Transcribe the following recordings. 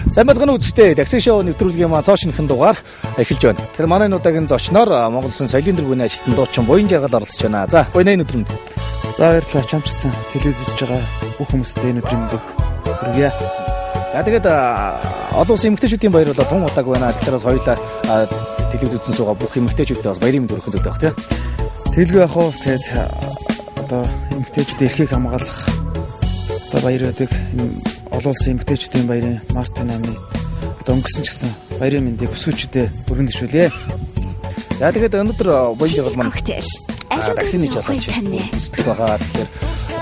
Сайн бацгааны үзэгчдээ такси шоу нэвтрүүлгийн маань цоошин хэн дугаар эхэлж байна. Тэгэхээр манай энэ удаагийн зочноор Монгол Улсын соёлын тэргүүний ажилтан дуучин Буян Жаргал оролцож байна. За, Буян энэ өдөр нь. За баярлалаа чамчсан телевиз үзэж байгаа бүх хүмүүстээ энэ өдрийн өглөө хүргье. За тэгээд олон улсын эмэгтэйчүүдийн баяр болоо тун удааг байна. Тэгэхээр бас хоёулаа телевиз үзсэн суугаа бүх эмэгтэйчүүдэд бас баярын мэнд хүргэх зүйтэй баг тийм. Тэлгүй яг хоо тэгээд одоо эмэгтэйчүүдийн эрхийг хамгаалах одоо баяруудыг олон улсын эмэгтэйчүүдийн баярын Мартин амны одоо өнгөрсөн ч гэсэн баярын мэндийг бүсгүйчүүдэд бүргэн дэвшүүлье. За тэгээд өнөөдөр Буян Жаргал маань таксины жолооч үздэг байгаа. Тэгэхээр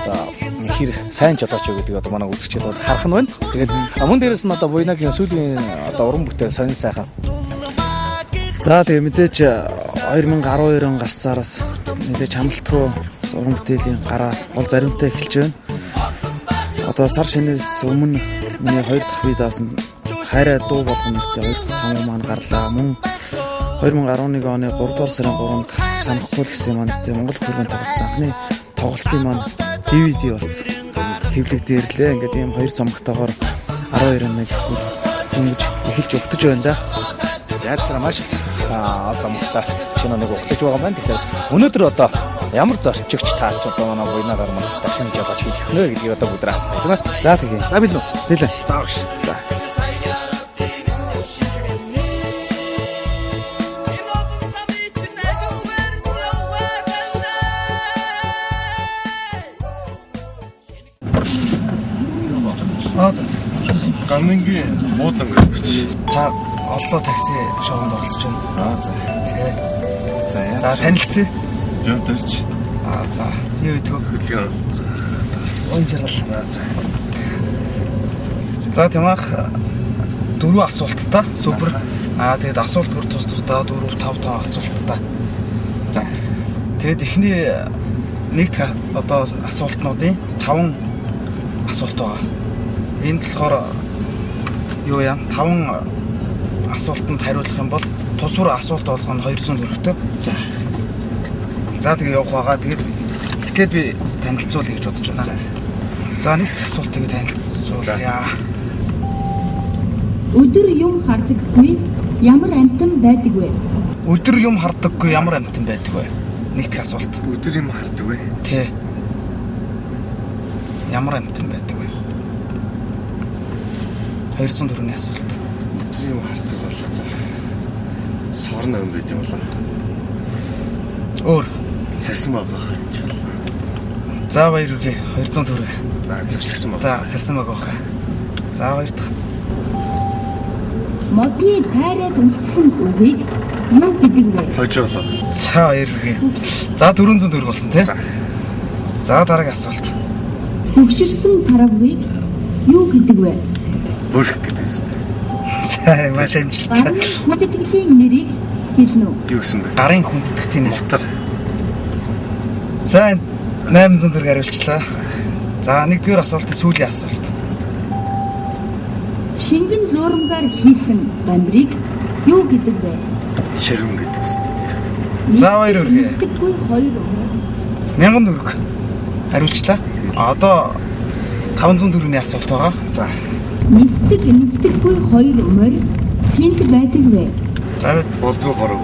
одоо хэр сайн жолооч юу гэдэг одоо манай үзэгчид бас харах нь байна. Тэгээд мөн дээрээс нь одоо Буянагийн сүүлийн одоо уран бүтээл сонин сайхан. За тэгээд мэдээж 2012 он гарцаараас нэлээд хамтлаггүй уран бүтээлийн гараа гол заримтай эхэлж байна. Одоо сар шинээс өмнө миний 2 дахь бие даасан хайраа дуу болгон нэртэй 2 дахь цамуу маань гарлаа. Мөн 2011 оны 3 дугаар сарын 3-нд санахгүй гэсэн манартай Монгол хөргөнд тоглосон анхны тоглолтын маань DVD бас хэвлэгдээрлээ. Ингээд ийм 2 цомогтойгоор 12 оног ингэж эхэлж өгдөж байна да. Яг тэр маш цомогтой шинэ нэг өгдөж байгаа байна. Тэгэхээр өнөөдөр одоо ямар зорчигч таарч одоо манай Буянаагаар маань таксины жолооч хийх нэ гэдгийг одоо бүгд хаацгаа тийм ээ. За тэгье. За билүү. Нэлээ. За багш. За. Ганнынгийн муудан гэж бич. Та оллоо такси шоунд оролцож байна. За. Тэгээ. За танилцъя. Юм төрч. За. Тийм үгүй. Хөдөлгөөн. Буян Жаргал. За. За тийм ах 4 асуулттай супер. Тэгээд асуулт бүр тус тусдаа 4 5 асуулттай. За. Тэгээд эхний нэгд одоо асуултнуудын 5 асуулт байгаа. Энд болохоор юу яа 5 асуултанд хариулах юм бол тус бүр асуулт болгоно 200 төгрөгтэй. За. За тэгээ явах байгаа. Тэгээд эхлээд би танилцуулъя гэж бодож байна. За нэгд асуултыг танилцуулъя. Өдөр юм хардаггүй ямар амтан байдаг вэ? Өдөр юм хардаггүй ямар амтан байдаг вэ? Нэгд асуулт. Өдөр юм хардаг вэ? Тий. Ямар амтан байдаг вэ? 200 төгрөгийн асуулт. Өдөр юм хардаг бол одоо сорн ам байт юм болоо. Өөр сарсан байгаа гэж байна. За баяр үргээ 200 төгрөг. За сарсан байгаа. За сарсан байгаа хаа. За хоёр дахь. Модны тайраад үлдсэн үгийг юу гэдэг вэ? Хожоолоо. За баяр үргээ. За 400 төгрөг болсон тий. За дараагийн асуулт. Хөгшөрсөн таравыг юу гэдэг вэ? Бүрх гэдэг юм. За маш амжилттай. Хүндэтгэлийн нэрийг хэлнэ үү? Юу гэсэн бэ? Гарын хүндэтгэлийн нэр. Мотор. За 800 төгрөг хариулчлаа. За нэгдүгээр асуултын сүүлийн асуулт. Шингэн зуурамгаар хийсэн гамбрыг юу гэдэг вэ? Ширүүн гэдэг юм. За баяр үргээ. Мэддэггүй 2 1000 төгрөг хариулчлаа. Одоо 500 төгрөгийн асуулт байгаа. За. Нисдэггүй 2 морь хинт байдаг вэ? За болдгоо бороо.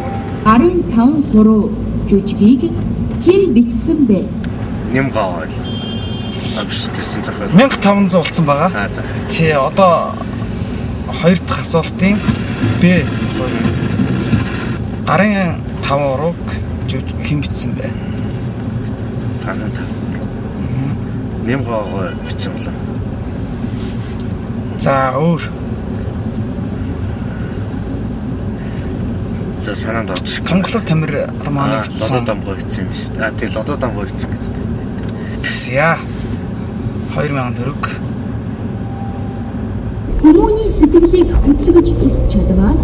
Гарын 5 хуруу жүжигийг хэн бичсэн бэ? Нэм гаваа. Авш тийм захаа. 1500 болсон байгаа. За. Тий, одоо хоёр дахь асуултын Б. Гарын 5 урууг хэн бичсэн бэ? Гарын 5. Нэм гаваа бичсэн болоо. За өөр. За санаанд орж. Конголог тамир романыг лодо дамгой хийсэн юм шүү дээ. Тийм лодо дамгой хийсэн гэж тийм. Яа. 2000 төгрөг. Хүмүүний сэтгэлийг хөдөлгөж эс чадваас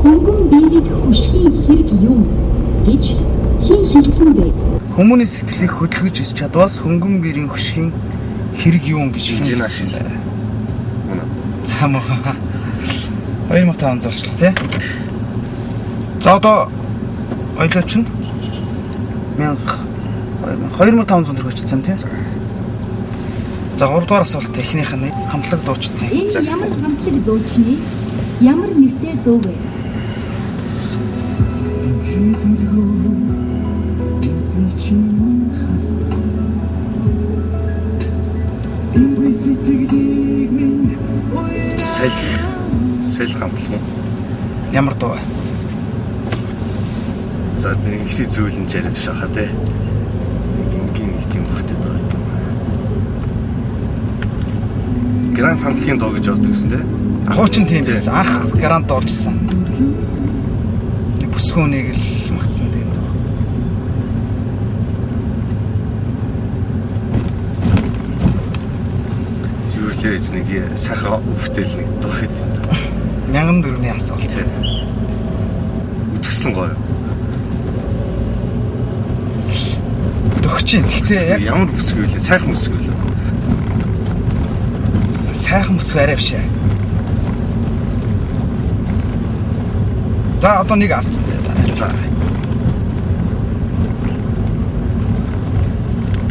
хөнгөн биеийг хөшгийн хэрэг юм гэж хэн хэлсэн бэ? Хүмүүний сэтгэлийг хөдөлгөж эс чадваас хөнгөн биерийн хөшгийн хэрэг юм гэж хэн хэлсэн бэ? За мөн 2500 зорчлоо тий. За одоо ойлоо чинь 2500 төгрөг очсон тий. За 3 дугаар асуулт эхнийх нь хамтлаг дуучдын. Энэ ямар хамтлаг дуучны ямар нэртэй дуу вэ? Сэл хамтлаг. Ямар дуу вэ? За тийм их зүйлэн жарив шаха те. Ингийн нэг тийм бүртээ дуу байдаг. Грант хамтлагийн дуу гэж боддог гэсэн те. Хуучин тийм байсан. Анх грант дуурчсан. Нэг бүсгүүнийг л магтсан тийм дуу. Юу л нэг сайхан өвтөл нэг дуу байдаг. 1004-ний асуулт. Үтгсэн гоё. Төгчин. Гэтэ яг ямар бүсгүй лээ? Сайхан бүсгүй лээ. Сайхан бүсгүй арай биш ээ. За одоо нэг асуулт.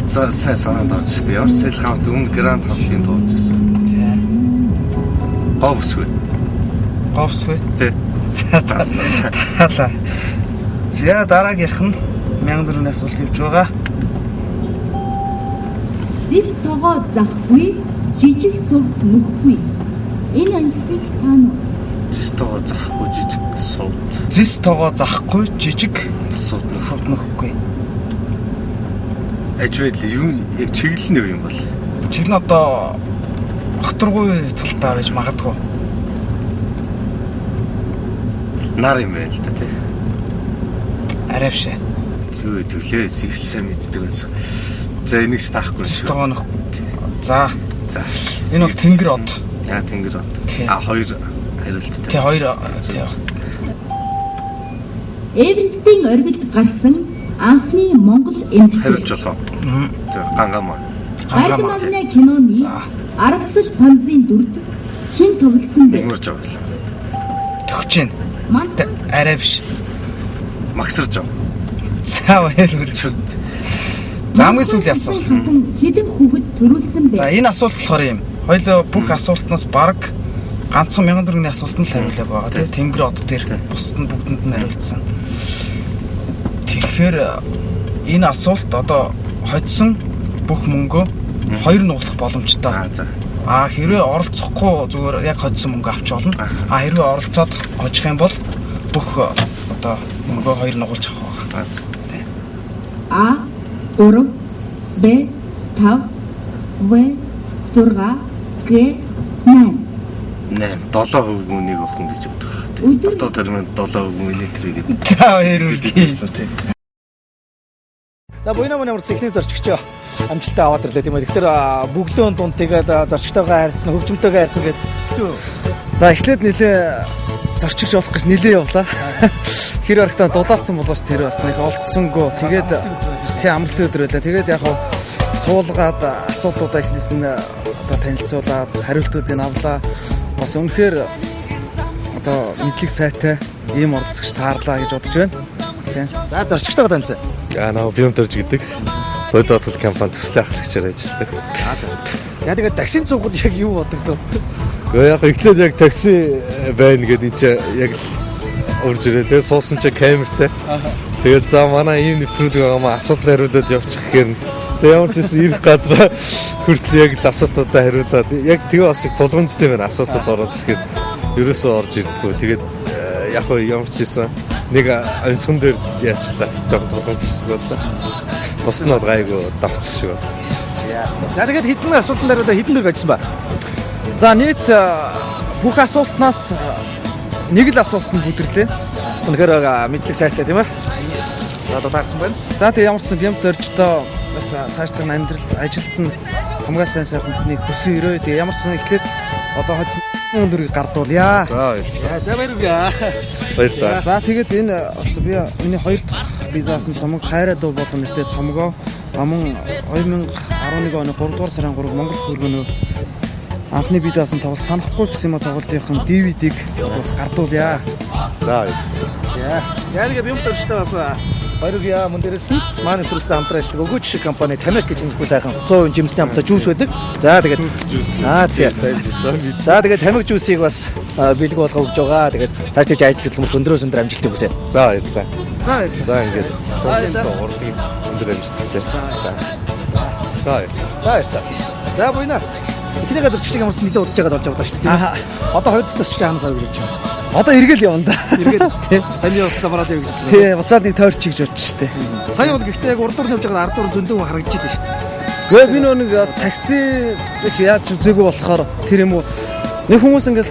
За сайн санаанд орж ирэх. Ямар сэл хамт өмнө грант хамтлагийн дуулж ирсэн. Тий. Гоо бүсгүй. Говсгүй. Тий. За. За дараагийнх нь 1004-ний асуулт явж байгаа. Зис тогоо захгүй, жижиг сувд нөхгүй. Энэ ансгийг таано. Зис тогоо захгүй жижиг сувд. Зис тогоо захгүй жижиг Сувд нөхгүй. Ажвал юу яг чиглэл нь юу юм бол? Чиглэл нь одоо огторгүй талтай байж магадгүй. Нар юм байна л да тий. Арай биш ээ. Юу төлөө сэгсэл сайн мэддэг байсан. За энийг ч таахгүй Зис шүү. тогоо нөхгүй. За. За. Энэ бол тэнгэр од. Яа тэнгэр од. Тий. Хоёр хариулттай. Тий хоёр. Эверестийн оргилд гарсан анхны Монгол эмэгтэй. Хариулж болох уу? Тий гангамаа. Хайрт мамны киноны аргасал панзын дүрд хэн тоглосон бэ? Игмэрж байгаа л. Төгчин. Мант Арай биш. Магсарж байгаа. За баярлалаа. За хамгийн сүүлийн асуулт. Хэдэн хүүхэд төрүүлсэн бэ? За энэ асуулт болохоор юм. Хоёул бүх асуултнаас бараг ганцхан 1004-ний асуултанд л хариулаг байгаа тийм. Тэнгэр од дээр бусд нь бүгдэнд нь хариулсан. Тэгэхээр энэ асуулт одоо хоцсон бүх мөнгөө хоёр нуглах боломжтой. За. Хэрвээ оролцохгүй зүгээр яг хоцсон мөнгө авч болно. Хэрвээ оролцоод очих юм бол бүх одоо мөнгөө хоёр нугалж авах байгаа. Тийм. А 3 Б 5 В 6 Г 8 7% үнийг өгөх гэж боддог. Дотоод терминд 7% электрик гэдэг. За баярлалаа. Тийм. За буйна мөрс ихний зорчигчоо амжилтаа аваад ирлээ тийм ээ. Тэгэхээр бүгдөө дунд тэгэл зорчигтойгоо харьцсан, хөгжмөнтэйгөө харьцсан гэдэг. За эхлээд нэлээ зорчигч болох гэж нэлээ явлаа. Хэр барагтаа дулаарсан болооч тэр бас нэг олдсонгүй. Тэгээд тий амралтын өдөр байлаа. Тэгээд яг хав суулгаад асуултуудаа эхнээс нь одоо танилцуулаад хариултуудыг авлаа. Бас үнэхээр одоо мэдлэг сайтай ийм орцогч таарлаа гэж бодож байна. Тийм. За зорчигтойгоо танилцъя. Наа Бимдэрж гэдэг. Бодит хот компани төслийн ахлагчаар ажилладаг. За тэгээд таксин цугад яг юу бодогдов? Гэхдээ яг эхлээд яг такси байна гэдэг чи яг урж ирээ. Тэгээд суусан чи камертай. Тэгээд за манай ийм нэвтрүүлэг байгаа маа асуулт хариулаад явчих гэхээр за ямар ч байсан ирэх газар хүртэл яг л асуултуудаа хариулаад яг тэгээ бас их тулгамдтай байна асуултууд ороод ирэхэд ерөөсөө орж ирдэггүй. Тэгээд яг ямар ч байсан нэг онцгон дээр яачлаа. Жог тулгамдчихсан боллоо. Бус нь гайгүй давчих шиг байна. За тэгээд хэдэн асуултан дээр хэдэн дөрөв ажилласан ба? За нийт бүх асуултнаас нэг л асуултанд бүдэрлээ. Үнэхээр мэдлэг сайтай тийм ээ. За одоо таарсан байна. За тэг ямар ч юм дөрждөө бас цаашдаа амьдрал ажилд нь хамгаа сайн хүнний хүсэн өрөө тэг ямар ч эхлээд одоо хоцсон өндөрийг гардуулъя. За баярлалаа. Баярлалаа. За тэгээд энэ бас би миний хоёр дахь би заасан цомог хайраа дуу болох нэртэй цомгоо амун 2011 оны 3 дугаар сарын 3 Монгол хөргөнөө анхны би даасан тоглолт санахгүй гэсэн юм тоглолтын DVD-г бас гардуулъя. За. За тэгээд би юм дөрждөө бас Баяргая мөн дээрээс нь маань нэвтрүүлэгтэй хамтран ажилладаг өгөөч шиг компани Тамик гэж нэмэхгүй сайхан 100% жимстэй хамтаа жүүс байдаг. За тэгээд за тэгээд Тамик жүүсийг бас бэлэг болгоо өгж байгаа. Тэгээд цааш тийч ажиллах хүмүүс өндөрөөс өндөр амжилт өгөөсэй. За баярлалаа. За ингээд урлагийг өндөр амжилт хүсье. За баярлалаа. За буйна. Эхний гадар чичиг ямарсан нэлээд удаж байгаа болж байгаа шүү дээ. Одоо 2 дахь төсчтэй ханасаа гэж байна. Одоо эргэл явна да. Эргэл тийм. Саний явцаа мараад явж байна. Тий, буцаад нэг тойрч гэж бодчих штэ. Сая бол гэхдээ яг урд дуур явж байгаа 10 дуур зөндөө хүн харагдаж байна шүү. Гэхдээ би нэг бас такси их яаж үзээгүй болохоор тэр юм уу нэг хүмүүс ингээд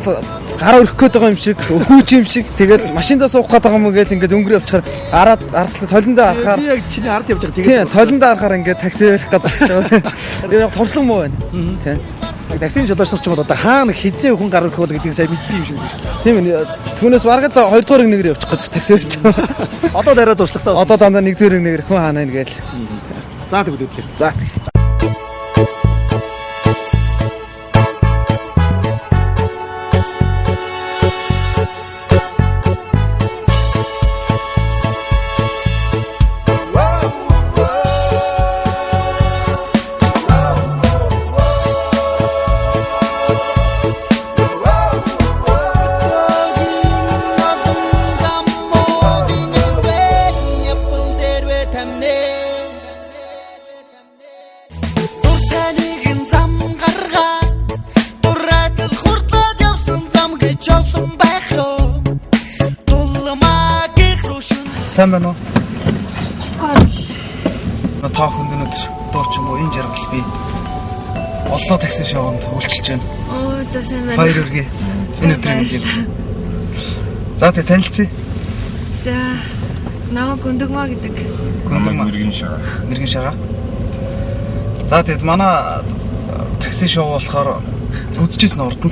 гараа өрөх гээд байгаа юм шиг, өгөөч юм шиг тэгээд машиндаа суух гээд байгаа юм гээд ингээд өнгөрөө явчихаар ардлаа толондоо харахаар би яг чиний ард явж байгаа тэгээд толондоо харахаар ингээд такси өрөх гэж зогсож байгаа. Тэгээд томчлог муу байна. Тийм. Таксийн жолооч нар ч юм бол одоо хаана хизээ хүн гар өрөх бол гэдгийг сайн мэддэг юм шиг байна. Тийм ээ. Түүнээс бараг л 2 дугаар нэгээр явчих гэж такси өрч. Одоо дараа дурслагтай. Одоо дандаа 1 дугаар нэгээр хүн хаана ин гээл. За тэгвэл үдлээ. За. Сайн байна уу? Москва. Та хүнд өнөөдөр дууч юм уу энэ жаргал би Осло такси шоунд үйлчилж байна. Оо за сайн байна. Баяр хүргэе. Энэ өдрийн мэндийг. За тэ танилцъя. За намайг Гүндэгмаа гэдэг. Гүндэгмаа мэргэн шагаа. Мэргэн шагаа. За тэгэд манай такси шоу болохоор үзчихсэн урд нь.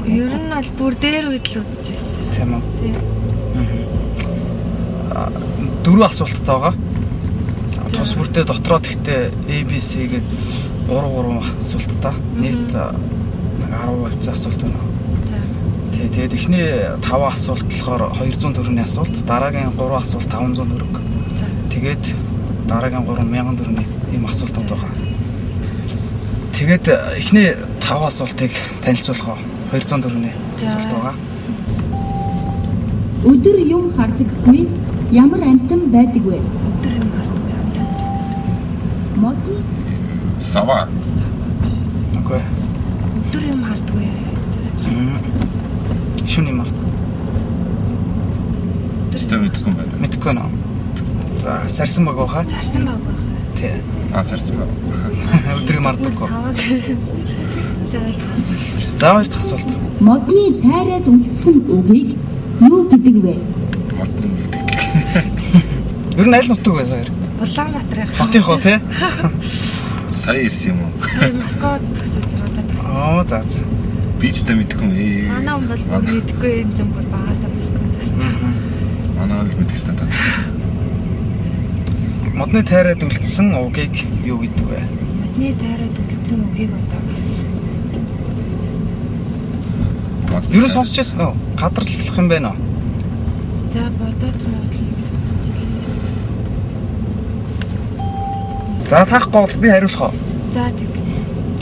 Ер нь аль бүр дээр үед л үзчихсэн. Тийм үү? Тийм. 4 асуулттай байгаа. Тус бүртээ дотроо тэгтээ ABC гээд 3 асуулттай. Нийт 10 асуулт байна. За. Тэгээд эхний 5 асуулт болохоор 200 төгрөгийн асуулт, дараагийн 3 асуулт 500 төгрөг. За. Тэгээд дараагийн 3 1000 төгрөгийн ийм асуултууд байгаа. Тэгээд эхний 5 асуултыг танилцуулах 200 төгрөгийн асуулт байгаа. Өдөр юм хардаггүй ямар амтан байдаг вэ? Өдөр юм хардаггүй ямар амтан. Модны Сава. Окей. Өдөр юм хардаггүй. Шүний март. Тэстэ мэдгүй байна. Мэдгүй нөө. За, сарсан баг баха. Сарсан баг баха. Тий. Сарсан баг. Өдрийг мардаггүй. За. За, хоёр дахь асуулт. модны тайраад үлдсэн үгийг юу гэдэг вэ? Ер нь аль нутаг вэ хоёр? Улаанбаатар. Хотынхоо тий? Сая ирсэн юм уу? Москвад тасаа зэрэгтэй тасаа. Оо за за. Би ч та мэдгүй нэ. Манай хүн бол мэдгүй юм чинь бүр багасаа Москвад тасаа. Манай л мэдэх та. Модны тайраад үлдсэн угийг юу гэдэг вэ? Модны тайраад үлдсэн үгийг одоо Юу сонсч байсан уу? Гадарлах юм байна уу? за бодоод бодлоо. За таахгүй бол би хариулах уу? За тэг.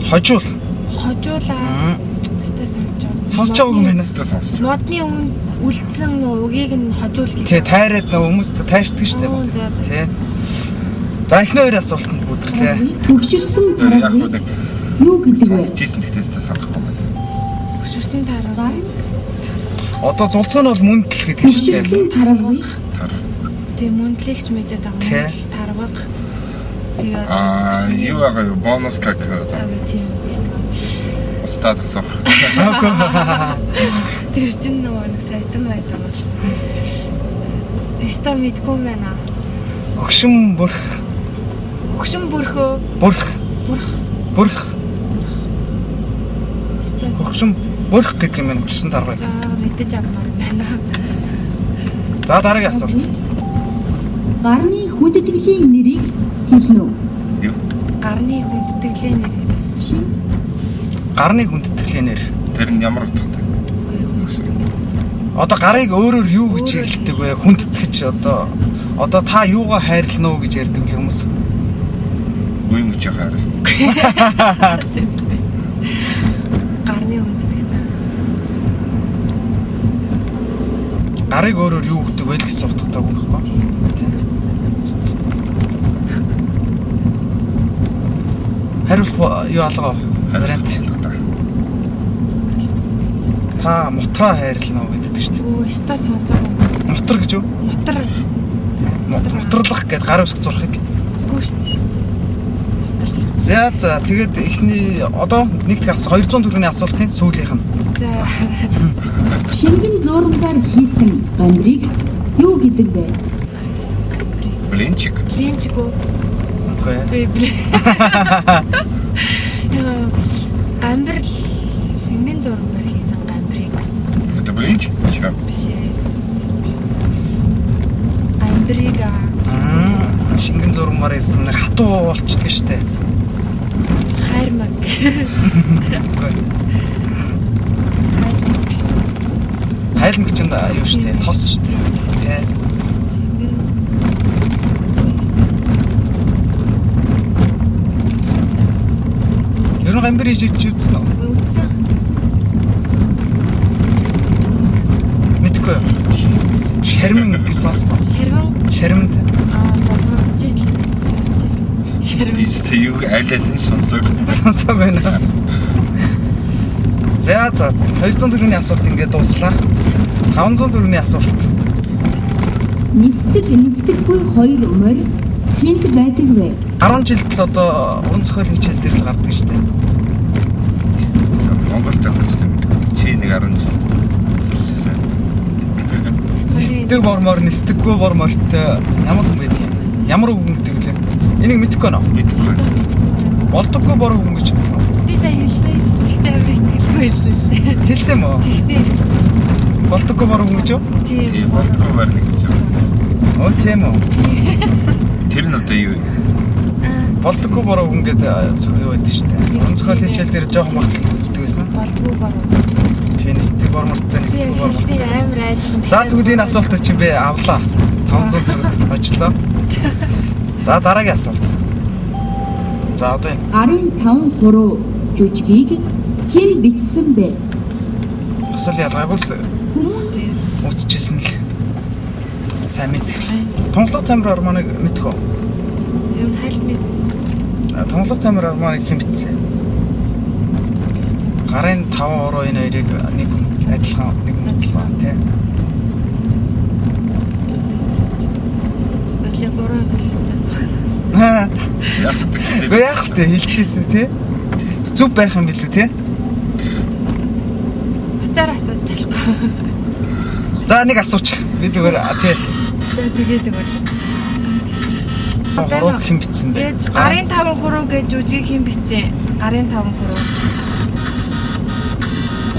Хожуул. Хожуулаа. Өстэй сонсож байгаа. Сонсож байгаа юм байна. Тэстэ сонсож. Модны үлдсэн үгийг нь хожуул гэж. Тий, тайраад нөгөө хүмүүст тайршдаг шүү дээ. Тий. За эхний хоёр асуултанд бүдэрлээ. Төгшөрсөн Яг тархыг нэг юу гэдэг вэ? сонсчихсэн тэгтээсээ санахгүй байна. Хөшөрсөн тараа. Одоо зулцаа нь бол мөндлөл гэдэг шүү дээ. Төгшөрсөн тархыг Тэгээ мөндлэгч мэдээд байгаа юм. Тарваг. Тэгээ Юу байгаа юу? Бонус как тийм. устдад асуух. Тэр чинь нөгөө нэг сайтан байдаг бол. Эста мэдгүй юм байна. Өгшин бүрх. Өгшин бүрхөө. Бүрх. Бүрх. Бүрх. Өгшин бүрх гэх юм байна. Өгшин таргай. За мэдээж авмаар байна. За дараагийн асуулт. гарны хүндэтгэлийн нэрийг хэлнэ үү? Юу? Гарны хүндэтгэлийн нэр. Шин Гарны хүндэтгэлийн нэр. Тэр нь ямар утгатай? Одоо гарыг өөрөөр юу гэж хэлдэг вэ? Хүндэтгэж одоо Одоо та юугаа хайрлана уу гэж ярьдаг л хүмүүс. Үе мөчөө хайрлаа. Гарны хүнддэг. Гарыг өөрөөр юу гэдэг вэ гэсэн утгатай үг байхгүй. Хариулт юу алгаа? Вариант. Та мутраа хайрлана уу гэдэг шүү дээ. Өө, өстө сонсоо. Мутар гэж юу? Мутар. Мутарлах гэдэг гар үсэг зурхыг. Үгүй шүү дээ. За тэгээд эхний одоо нэгт 200 төгрөгийн асуултын сүүлийнх нь. За. Шингэн зурмаар хийсэн гамбрыг юу гэдэг вэ? Блинчик. Блинчик үү? Окей. Гамбар шингэн зурмаар хийсэн гамбрыг. Это блинчик? Чё? Биш ээ. Гамбрыг Шингэн зурмаар хийсэн хатуу болчихдаг шүү дээ. хайрмаг. Хайлмаг чинь юу шүү дээ? Тос шүү дээ. Тэ. Ер нь гамбар хийж үзсэн үү? Үзсэн. Мэдгүй. Шармин гэж сонсно. Шарминд. Сонсож ирсэн. Тийч юу аль сонсог. Сонсог байна. За 200 төгрөгийн асуулт ингээд дууслаа. 500 төгрөгийн асуулт. Нисдэггүй хоёр морь хинт байдаг вэ? 10 жилд л одоо өн цохол хичээл дээр л гардаг шүү дээ. Монголд тавьчихсан мэдгүй. Чи нэг 10 жил сурчсан. Нисдэг нисдэггүй бормортой ямар хүн байдаг юм? Ямар үг гэдэг вэ? Энийг мэдэхгүй нөө. Мэдгүй. Болдоггүй бор хүн гэж байна. Би сайн хэлсэн. Тэгтээ хэлэхгүй хэлсэн. Хэлсэн юм уу? Тэгсэн. Болдоггүй бор хүн гэж юу? Тийм болдгоо барьдаг гэж байна. Оо тийм үү. Тэр нь одоо юу вэ? Болдоггүй бор хүн гэдэг юу байдаг шүү дээ. Өн цохол хичээл дээр жоохон багтал үздэг байсан. Болдгоо бор. Нисдэг бормортой нисдэг бор. Амар айжхан. За тэгвэл энэ асуултыг чи би авлаа. 500 төгрөг очлоо. За дараагийн асуулт. За одоо энэ Гарын 5 хуруу жүжигийг хэн бичсэн бэ? асуул ялгаагүй л үзчихсэн л. Сайн мэдэх. Тонглог тамир арманыг мэдэх үү? Юм хальт мэд. Тонглог тамир арманыг хэн бичсэн? Гарын 5 хуруу энэ хоёрыг нэг хүн адилхан тий. Өглөө бороо Яг тэ хэлчихсэн тий. Зүг байх юм билүү тий. Буцаар асууж чадахгүй. За нэг асууч. Би зүгээр тий. За тэгээд зүгээр. Хуруу хэн бичсэн бэ? Гарын 5 хуруу гэж жүжиг хэн бичсэн? Гарын 5 хуруу.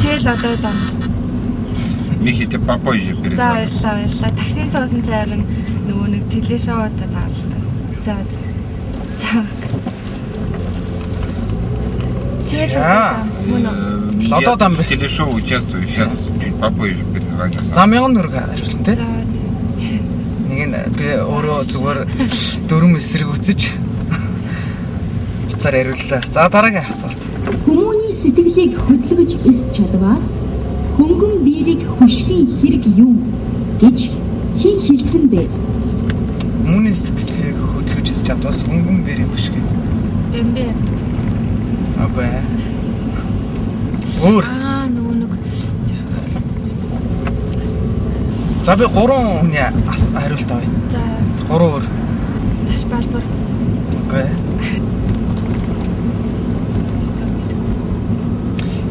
Чэл одоо дам. Михите папа ижи перед. За баярлалаа. Таксин цоосон чарин нөгөө нэг телешоутай таарлаа. За. Лото там телешоу участвую сейчас. Чуть попозже перезвоню. За 1000 төгрөг хариулсан тий. Нэг нь би өөрөө зүгээр дөрөв эсрэг үцэж буцаар хариуллаа. За дараагийн асуулт. Хүмүүний сэтгэлийг хөдөлгөж эс чадваас хөнгөн биерийг хөшгийн хэрэг юу гэж хэн хэлсэн бэ? Хүмүүний сэтгэлийг хөдөлгөж эс чадваас хөнгөн биерийг хөшгийг. Бэмбэр. Окей. Өөр. Нөгөө нэг. За би 3 хүний хариулт авъя. За. 3 өөр. Таш балбар. Окей.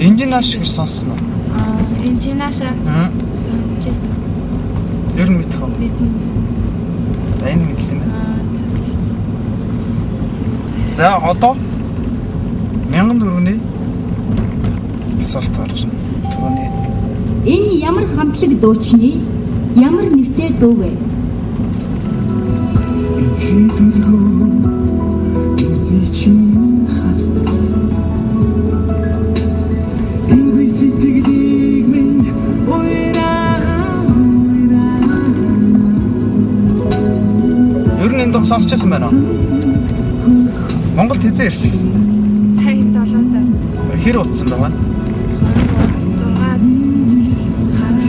Инженеаш гэж сонсно. Инженеаша. Сонсож байсан. Ер нь мэдэх үү? Мэднэ. За энэ хэлсэн юм байна. За одоо 1000 төгрөгийн асуулт гарч байна. Төгрөний. Энэ ямар хамтлаг дуучны ямар нэртэй дуу вэ? сонсчихсан байна уу? Монголд хизээ ирсэн гэсэн. Сая 7 сар. Хэр утсан байгаа? 6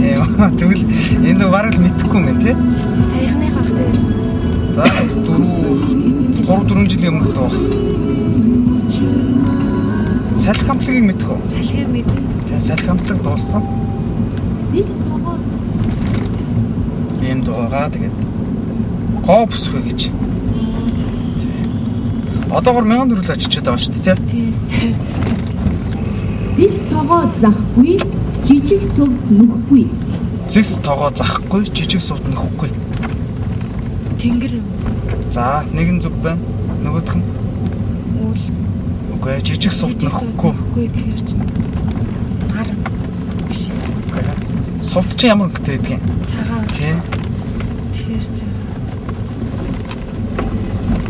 Тийм. Тэгвэл энэ дөө бараг л мэдэхгүй юм тий. саяхны хахтай. За 3-4 жилийн өмнө дөө. Салхи хамтлагийг мэдэх үү? Салхийг мэднэ. Тэгээ салхи хамтлаг дууссан. Ийм дуугаа тэгээд гоо бүсгүй гэж. Одоогор 1000 төгрөг очичод байгаа шүү дээ тий. Зис тогоо захгүй, жижиг сүвд нүхгүй. Зис тогоо захгүй, жижиг сүвд нөхгүй. Тэнгэр За, нэг нь зүг байна. Нөгөөх нь үл. үгүй жижиг сүвд нөхгүй. Үгүй гэхэр чинь. Мар биш. Сувд чи ямар өнгөтэй байдгийг? Цагаан. Тий. Тэгэхээр чинь.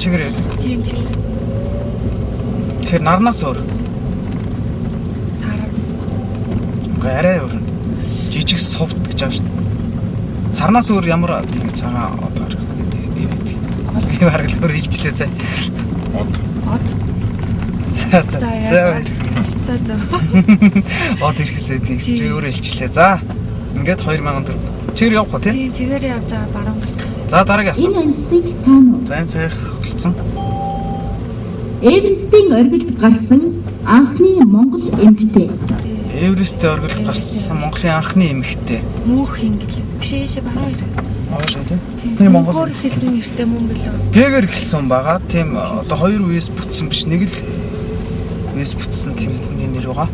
Чигээр яа. Тийм чиг. Тэгэхээр нарнаас өөр. Сар. Үгүй арай өөр. Жижиг сувд гэж байгаа шүү дээ. Сарнаас өөр ямар тийм цагаан одоо гэсэн юм бэ? Бараг л өөр хилчлээ сая. Од. За. Од ирэхсээ тийгс чи өөр хэлчлээ. За. Ингээд 2000 төгрөг. Чигээр явах уу тий? Тийм чигээр явж байгаа баруун гарч. За дараагийн асуулт. Энэ ансыг таано. За энэ цайх болсон. Эверестийн оргилд гарсан анхны монгол эмэгтэй. Эвересттэй оргилд гарсан Монголын анхны эмэгтэй. Мөнх ингээл. Бишээшээ баруун ирэх. Аашаа тий. Тийм Монгол хэлний нэртэй мөн билүү? Гээгэр хэлсэн байгаа. Тийм одоо хоёр үеэс бүтсэн биш. Нэг л үеэс бүтсэн тийм хүний нэр байгаа.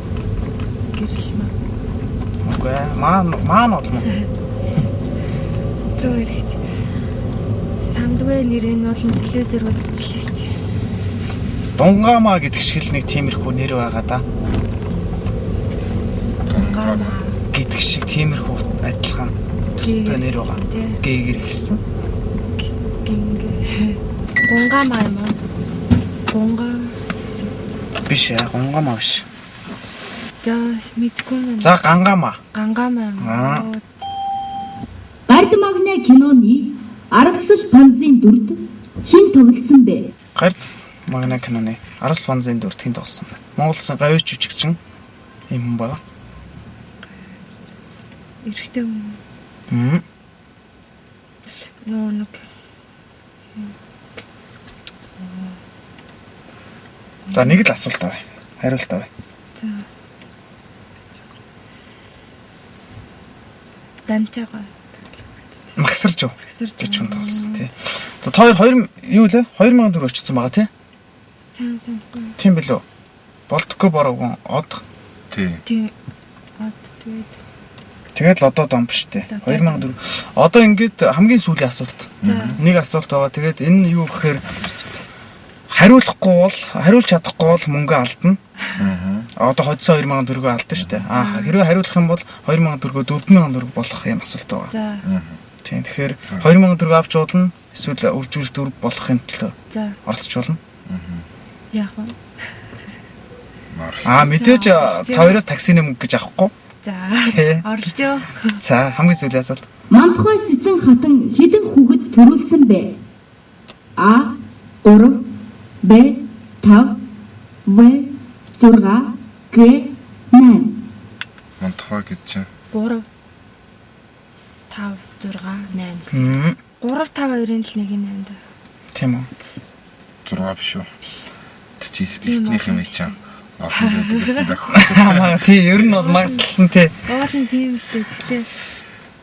Гэрэл маа. Үгүй ээ. Маан олно. Зөө ирэх. Самдгүй нэр нь бол телевизээр үзчихлээсэн. Дунгамаа гэдэг шиг нэг тиймэрхүү нэр байгаа да. Дунгамаа Гэдэг шиг тиймэрхүү адилхан төстэй нэр байгаа. Гээгэр хэлсэн. гингэ. Дунгамаа юм аа. Дунгаа Биш ээ. Гунгамаа биш. за мэдгүй юм. За гангамаа. Гангамаа. Гард магна киноны Аргасал панзын дүрд хэн тоглосон бэ? Гард магна киноны Аргасал панзын дүрд хэн тоглосон бэ? Монголсын гавьяа жүжигчин юм хүн байгаа. Эрэхтэй юм. Нэг. За нэг л асуулт авъя. Хариулт авъя. За. Дамжаага. Магсарч уу? Магсарч хүн тоглосон тий. За 2000 юу лээ? 2000 төгрөг очсон байгаа тий. Сайн. Тийм билүү? Болдгоо бороо од. Тийм. Тэгээд л одоо дом биш тий. 2000 төгрөг. Одоо ингээд хамгийн сүүлийн асуулт. Нэг асуулт байгаа. Тэгээд энэ юу гэхээр хариулахгүй бол хариулж чадахгүй бол мөнгө алдна. Одоо хоцсон 2000 төгрөгөө алдсан шүү дээ. Хэрвээ хариулах юм бол 2000 төгрөгөө 4000 төгрөг болох юм асуулт байгаа. За. Тийм. Тэгэхээр 2000 төгрөг авч уулна. Эсвэл үржүүлэлт дүр болохын төлөө. За. Орцч болно. Яах вэ? Мэдээж тавираас таксины мөнгө гэж авахгүй. За. Орлоо. За, хамгийн сүүлийн асуулт. Мантхой Сэцэн хатан хэдэн хүүхэд төрүүлсэн бэ? А 3, Б 5, В 6, Г 8. Мантхой гэж чинь 3 5 6 8 гэсэн. 3 5 2-ын л нэг нь байна. Тийм үү? 6 биш үү? Чи эснийх юм чам. Олон зүйл гэсэн дах. Тий, ер нь бол магадлал нь тий. Уулын тийм л дээ.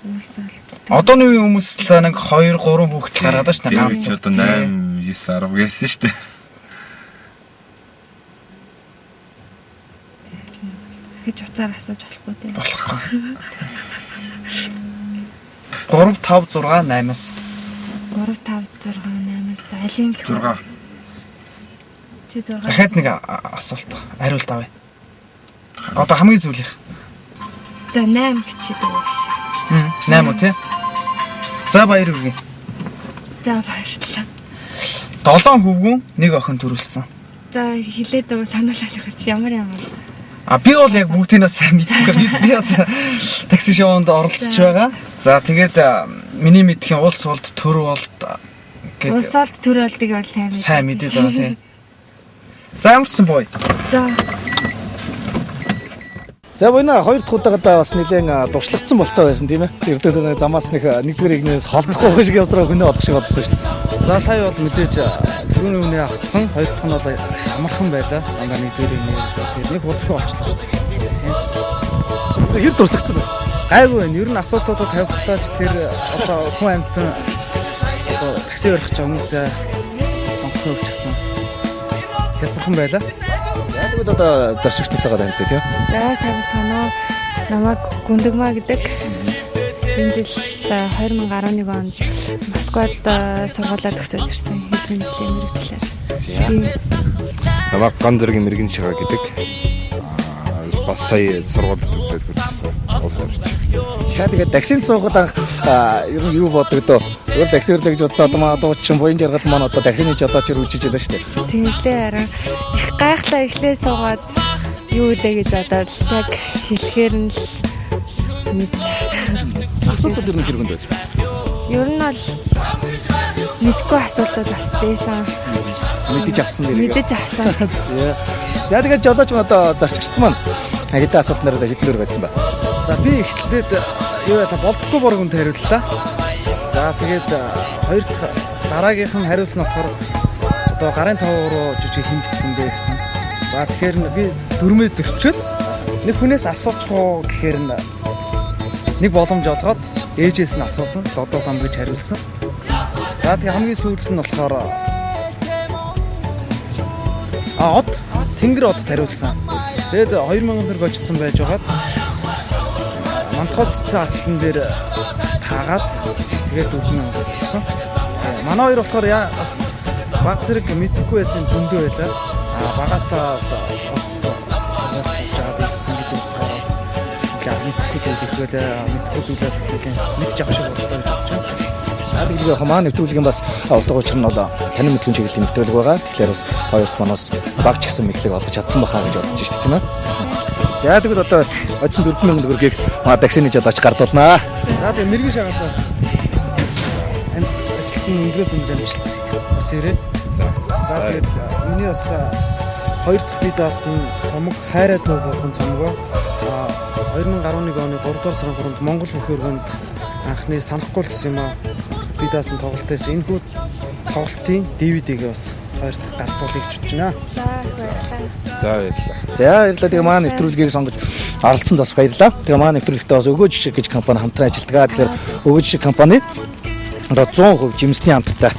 Уусаал. Одооны үеийн хүмүүс л нэг 2 3 хүүхэд гаргаад байна шүү дээ. Ганц одоо 8 9 10 гэсэн шүү дээ. Гэж уцаар асууж болохгүй дээ. Болохгүй. 3 5 6 8-аас 3 5 6 8-аас за алин 6. Чи 6. дахиад нэг асуулт хариулт авъя. Одоо хамгийн сүүлийнх. За 8 гэчихэд үү. 8 үү тий? За баяр хүргэе. За баярлалаа. 7 хөвгүүн нэг охин төрүүлсэн. За хилээд байгаа сануулаад байгаа чи ямар. Би бол яг бүгдийнээс сайн мэдгүй. Би бас такси шоунд оролцож байгаа. За тэгээд миний мэдхийн улс улд төр болд гэдэг. Улсaalт төр болдгийг бол сайн мэдээд байгаа тийм. За ямарчсан бой. За буйна 2 дахь удаадаа бас нэлээд дуршлагдсан болтой байсан тийм ээ. Эрдэнэ сарын замаас нэгдүгээр игнээс холдохгүй шиг явсараа хүнээ олох шиг боллоо шүү. За сая бол мэдээж түрүүний үнэ автсан. 2 дахь нь бол амархан байлаа. Дандаа нэгдүгээр игнээс тэгээд нэг худалдаа олчлоо шүү. Тийм. Хэр дурслагдсан бэ? Гайгүй байна. Ер нь асуултуудад тавихтаач тэр одоо хүн амьтан одоо такси өрөх гэж хүмүүсээ сонгосон өгчсэн. Хэлбэрхэн байлаа. Яа тэгвэл одоо зарчигчтайгаа танилцъя тийм. За сайн байна. Намайг Гүндэгмаа гэдэг. Энэ жил 2011 онд Москвад сургуулаа төгсөөд ирсэн. Хэл шинжлэлийн мэргэжлэр. Тийм. Намайг Ганзэргийн мэрэгэн шигаа гэдэг. Бас сая сургуульд төгсөөд хүрсэн. Улс төрч. Яа тэгээд таксинд цуухад ер нь юу бодогдоо? Зөвхөн такси өрлөө гэж бодсон одоо маа дуучин буян жаргал маань одоо таксины жолооч үргэлжиж байлаа шүү дээ. Тийм лээ харин их гайхлаа эхлээ суугаад юу илээ гэж бодоод яг хэлэхээр нь л мэдчихсэн. Асуудал ер нь хэрэг үнд байл. Ер нь бол мэдгүй асуудал бас байсан. Мэдэж авсан. За тэгээд жолооч одоо зарчигчд маань хэдэн асуултнаар хэднээр байсан ба. За би эхлээд юу яла болдгоо боргонд хариуллаа. За тэгээд хоёр дахь дараагийнх нь хариулсан нь болохоор одоо гарын тавуу руу жижиг хэмтсэн бэ гэсэн. За тэгэхээр би дөрмөө зөрчөөд нэг хүнээс асуучих уу гэхээр нэг боломж олгоод ээжээс нь асуусан. Додоо дам гэж хариулсан. За тэгээд хамгийн сүүлд нь болохоор од тэнгэр одод хариулсан. Тэгээд 2000 төгрөг очсон байж байгаад мантхад цэцэн алтан дээр таагаад тэгээд 4000 очсон. Манай хоёр болохоор бас баг зэрэг мэдэхгүй байсан зөндөө байлаа. Багасаа сурч байгаа байсан гэдэг утгаараас мэдэхгүй зүйл их байлаа. Мэдэхгүй зүйлээс мэдчих авах шиг боллоо гэж бодож байна. Бидний хамаа нэвтрүүлгийн бас утга учир нь бол танин мэдхэн чиглэлийн нэвтрүүлэг байгаа. Тэгэхээр бас хоёрт манаас баг ч гэсэн мэдлэг олгож чадсан бахаа гэж бодож байна тийм ээ. За тэгвэл одоо одсон 4000 төгрөгийг таксины жолооч гардуулнаа. За тэгээ мэрэгэн шагаатаа ажилтны өндрөөс өндөр амжилт бас ирээ. За тэгээд миний бас хоёр дахь бид даасан цомог хайраа дуу болгон цомгоо 2011 оны 3 дугаар сарын 3-нд Монгол хөхөргөнд анхны санахгүй л юм аа. Би даасан тоглолтоос энэ хүү тоглолтын DVD-гээ бас хоёр дахь гартуулъя гэж бодож байна. За баярлалаа. За баярлалаа. Тэгээ маань нэвтрүүлгийг сонгож оролцсонд бас баярлалаа. Тэгээ маань нэвтрүүлэгтээ бас Өгөө жишг гэж компани хамтран ажилладаг. Тэгэхээр Өгөө жишг компани одоо 100% жимсний хамттай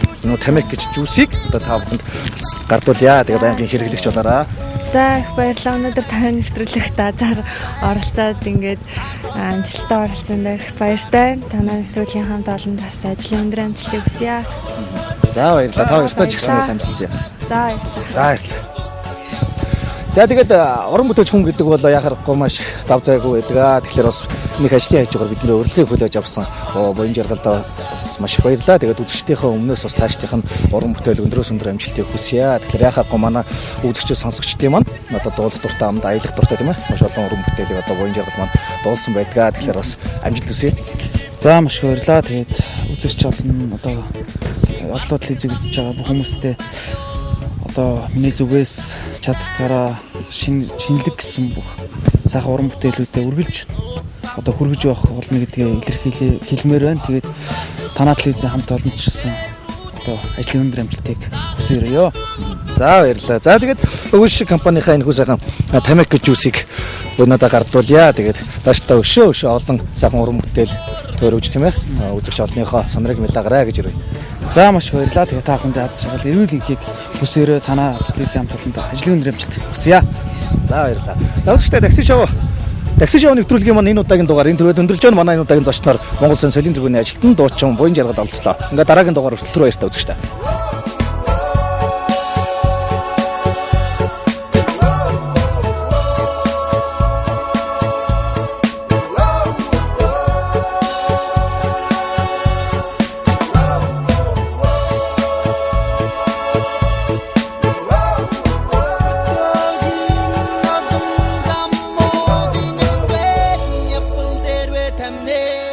тамиг гэж жүүсийг одоо та бүхэнд бас гардуулъя. Тэгээ байнгын хэрэглэгч болоорой. За их баярлалаа. Өнөөдөр таны нэвтрүүлэгт азар оролцоод ингээд амжилттай оролцсон дэх баяртай. Танай нэвтрүүлгийн хамт олон бас ажлын өндөр амжилтыг хүсье. За баярлалаа. Та хоёртой ч гэсэн амжилтсан. За баярлалаа. За баярлалаа. За тэгээд уран бүтээлч хүн гэдэг бол яхахгүй маш зав зайгүй байдаг. Тэгэхээр бас нэг ажлын хажуугаар бидний урилгыг хүлээж авсан буян жаргалдаа бас маш их баярлалаа. Тэгээд үзэгчдийнхээ өмнөөс бас таашдынх нь уран бүтээл өндрөөс өндөр амжилтыг хүсье. Тэгэхээр яхахгүй манай үзэгч сонсогчдын маань одоо дуулах дуртай амд аялах дуртай тийм ээ. Маш олон уран бүтээлийг одоо буян жаргал маань дуулсан байдаг. Тэгэхээр бас амжилт хүсье. За маш их баярлалаа. Тэгээд үзэгч олон одоо олоод телевизэг үзэж байгаа бүх хүмүүстээ одоо миний зүгээс чадхаараа шинэлэг гэсэн бүх сайхан уран бүтээлүүдэд үргэлж одоо хүргэж явах болно гэдгээ хэлмээр байна. Тэгээд танаа телевизийн хамт олонч гэсэн одоо ажлын өндөр амжилтыг хүсээрэй. За баярлалаа. За тэгээд Өгөө жишг компанийнхаа энэ хүү сайхан тамиг гэж үсийг өнөөдөр гардуулъя. Тэгээд цаашдаа өшөө олон сайхан уран бүтээл төрөвж тийм ээ. Үзэгч олонныхоо сонирыг мэлаагаарай гэж ирвэ. За маш баярлалаа. Тэгээд та бүхэнд аз жаргал эрүүл энхийг хүсээрэй. Танаа телевизийн хамт олонд ажлын өндөр амжилт хүсье. За баярлалаа. За үзэгчдээ такси шоу нэвтрүүлгийн маань энэ удаагийн дугаар энэ төрөд өндөрлж байгаа манай энэ удаагийн зочноор Монгол Сан соёлын тэргүүний ажилтан дуучин буян жаргал олцлоо. Ингээ дараагийн дугаар хүртэл түр баяртай үзэгчдээ. Tamne